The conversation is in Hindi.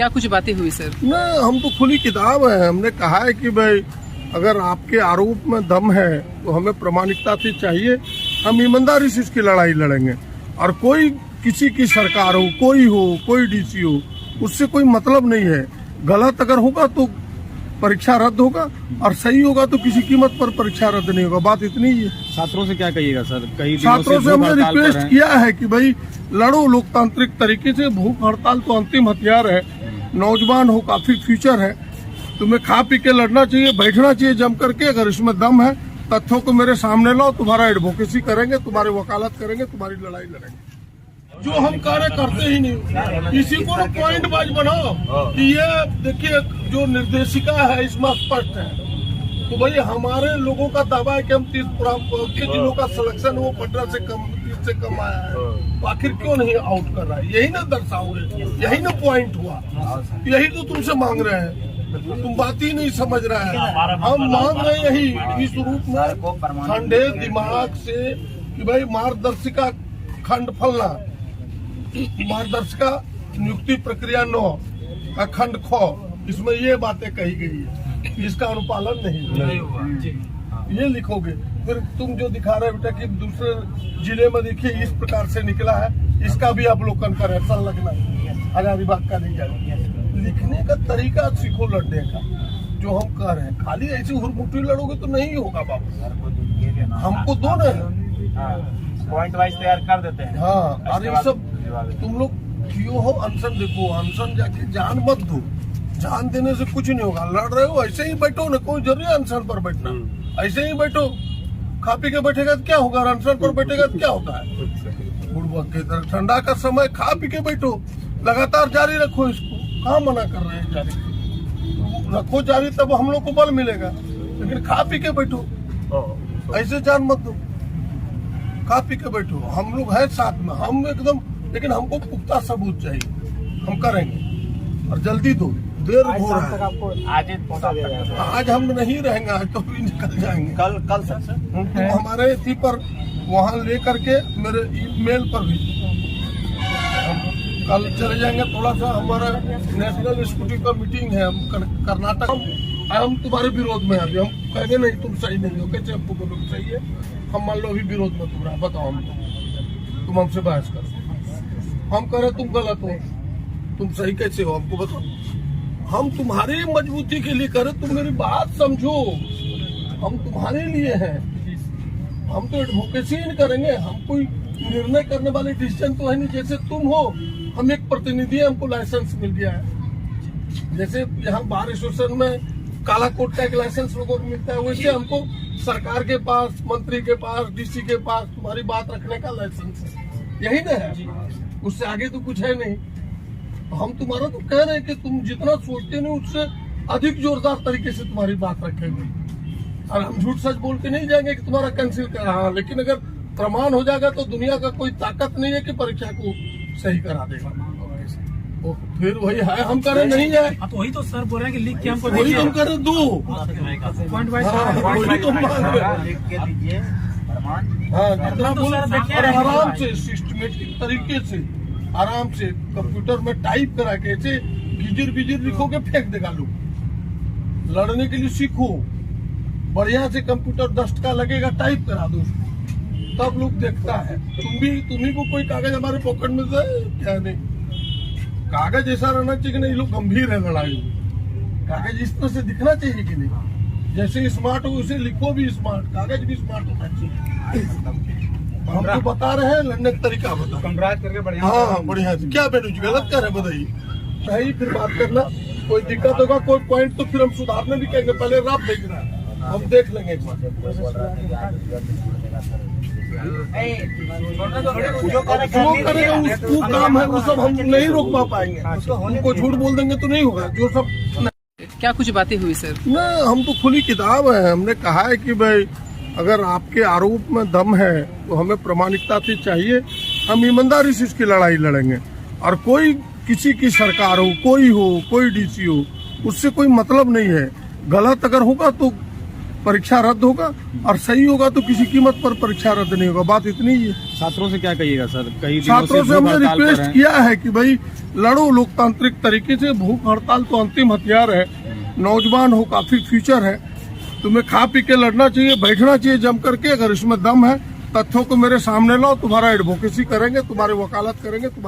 क्या कुछ बातें हुई सर? नहीं, हम तो खुली किताब है। हमने कहा है कि भाई अगर आपके आरोप में दम है तो हमें प्रामाणिकता से चाहिए, हम ईमानदारी से इसकी लड़ाई लड़ेंगे। और कोई किसी की सरकार हो, कोई डीसी हो, उससे कोई मतलब नहीं है। गलत अगर होगा तो परीक्षा रद्द होगा और सही होगा तो किसी कीमत पर परीक्षा रद्द नहीं होगा। बात इतनी ही है। छात्रों से क्या कहिएगा सर? कई छात्रों से हमने रिक्वेस्ट किया है कि भाई लड़ो लोकतांत्रिक तरीके से। भूख हड़ताल तो अंतिम हथियार है। नौजवान हो, काफी फ्यूचर है, तुम्हें खा पी के लड़ना चाहिए, बैठना चाहिए जम करके। अगर इसमें दम है, तथ्यों को मेरे सामने लाओ, तुम्हारा एडवोकेसी करेंगे, तुम्हारी वकालत करेंगे, तुम्हारी लड़ाई लड़ेंगे। जो हम कार्य करते ही नहीं, इसी को पॉइंट वाइज बनाओ कि ये देखिए जो निर्देशिका है इसमें स्पष्ट है। तो भाई हमारे लोगों का दावा है कि हम 30 जिलों का सिलेक्शन वो 15 से कम 30 से कम आया है, तो आखिर क्यों नहीं आउट कर रहा है? यही ना दर्शाओगे, यही ना पॉइंट हुआ, यही तो तुमसे मांग रहे हैं। तुम बात ही नहीं समझ रहा है। हम मांग रहे यही इस रूप में ठंडे दिमाग से कि भाई मार्गदर्शिका खंड फलना, मार्गदर्शिका नियुक्ति प्रक्रिया 9 का खंड ख, इसमें ये बातें कही गई है, इसका अनुपालन नहीं हुआ। ये लिखोगे, फिर तुम जो दिखा रहे बेटा कि दूसरे जिले में देखिए इस प्रकार से निकला है, इसका भी अवलोकन करें। संलग्न आजादी बाग का नहीं जाए, लिखने का तरीका सीखो लड़ने का। जो हम कह रहे हैं, खाली ऐसी हुरमुटी लड़ोगे तो नहीं होगा बाबू। हमको दो ना पॉइंट वाइज तैयार कर देते हैं। हाँ, और ये सब तुम लोग क्यों हो? अनशन देखो, अनशन जाके जान मत दो। जान देने से कुछ नहीं होगा। लड़ रहे हो ऐसे ही बैठो ना, कोई जरूरी है अनशन पर बैठना? ऐसे ही बैठो, खा पी के बैठेगा तो क्या होगा? अनशन पर बैठेगा तो क्या होता है? बुढ़बक की तरह ठंडा का समय खा पी के बैठो, लगातार जारी रखो इसको। कहाँ मना कर रहे हैं? जारी रखो, जारी, तब हम लोग को बल मिलेगा। लेकिन खा पी के बैठो, ऐसे जान मत दो। खा पी के बैठो, हम लोग हैं साथ में, हम एकदम। लेकिन हमको पुख्ता सबूत चाहिए, हम करेंगे और जल्दी दो। देर हो रहा है। आज हम नहीं रहेंगे, आज तो भी निकल जाएंगे। कल सर हमारे इसी पर वहाँ ले करके मेरे ईमेल पर भी हम कल चले जाएंगे। थोड़ा सा हमारा नेशनल स्कूटी का मीटिंग है, हम कर्नाटक। हम तुम्हारे विरोध में अभी हम कहेंगे नहीं तुम सही नहीं हो। कैसे हमको बोलो सही है? हम मान लो अभी विरोध में तुम्हारा बताओ, हम तुम हमसे बहस करो, हम कह रहे तुम गलत हो, तुम सही कैसे हो हमको बताओ। हम तुम्हारी मजबूती के लिए करे, तुम मेरी बात समझो। हम तुम्हारे लिए हैं, हम तो एडवोकेसी नहीं करेंगे। हम कोई निर्णय करने वाले डिसीजन तो है नहीं। जैसे तुम हो, हम एक प्रतिनिधि है, हमको लाइसेंस मिल गया है। जैसे यहाँ बार एसोसिएशन में काला कोट का एक लाइसेंस लोगों को मिलता है, वैसे हमको सरकार के पास, मंत्री के पास, डीसी के पास तुम्हारी बात रखने का लाइसेंस है। यही ना है, उससे आगे तो कुछ है नहीं। हम तुम्हारा तो कह रहे हैं कि तुम जितना सोचते नहीं उससे अधिक जोरदार तरीके से तुम्हारी बात रखेंगे। और हम झूठ सच बोल के नहीं जाएंगे कि तुम्हारा कैंसिल कर रहा है। लेकिन अगर प्रमाण हो जाएगा तो दुनिया का कोई ताकत नहीं है कि परीक्षा को सही करा देगा। तो फिर वही है, हम करें नहीं है तो वही तो सर बोल रहे हैं कि लिख के हमको वही तुम करें दो पॉइंट वाइज। वही तुम मांग रहे। हाँ, जितना बोल आराम से सिस्टमेटिक तरीके से आराम से कंप्यूटर में टाइप करा के ऐसे गिजिर लिखोगे फेंक देगा लोग। लड़ने के लिए सीखो, बढ़िया से कंप्यूटर 10 का लगेगा, टाइप करा दो उसको, तब लोग देखता है। तुम्ही को कोई कागज हमारे पॉकेट में से क्या नहीं। कागज ऐसा रहना चाहिए कि नहीं लोग गंभीर है लड़ाई में। कागज इस तरह से दिखना चाहिए कि नहीं, जैसे स्मार्ट हो उसे लिखो भी स्मार्ट, कागज भी स्मार्ट होना चाहिए। हम तो बता रहे हैं, लड़ने का तरीका बता। कंप्राइज करके बढ़िया। हाँ, बढ़िया से क्या बेटू गलत कर रहे बताइए, सही फिर बात करना। कोई दिक्कत होगा, कोई पॉइंट तो फिर हम सुधारने भी कहेंगे। पहले रात भेजना, हम देख लेंगे एक बार। जो करेगा उसको काम है, वो सब हम नहीं रोक पाएंगे। उनको झूठ बोल देंगे तो नहीं होगा। जो सब क्या कुछ बातें हुई सर? नहीं, हम तो खुली किताब है। हमने कहा है कि भाई अगर आपके आरोप में दम है तो हमें प्रामाणिकता से चाहिए, हम ईमानदारी से इसकी लड़ाई लड़ेंगे। और कोई किसी की सरकार हो, कोई डीसी हो, उससे कोई मतलब नहीं है। गलत अगर होगा तो परीक्षा रद्द होगा, और सही होगा तो किसी कीमत पर परीक्षा रद्द नहीं होगा। बात इतनी ही है। छात्रों से क्या कहिएगा सर? कई दिनों छात्रों से भूख हमने हड़ताल पर रिक्वेस्ट हैं। किया है कि भाई लड़ो लोकतांत्रिक तरीके से। भूख हड़ताल तो अंतिम हथियार है। नौजवान हो, काफी फ्यूचर है, तुम्हें खा पी के लड़ना चाहिए, बैठना चाहिए जम करके। अगर इसमें दम है, तथ्यों को मेरे सामने लाओ, तुम्हारा एडवोकेसी करेंगे, तुम्हारी वकालत करेंगे।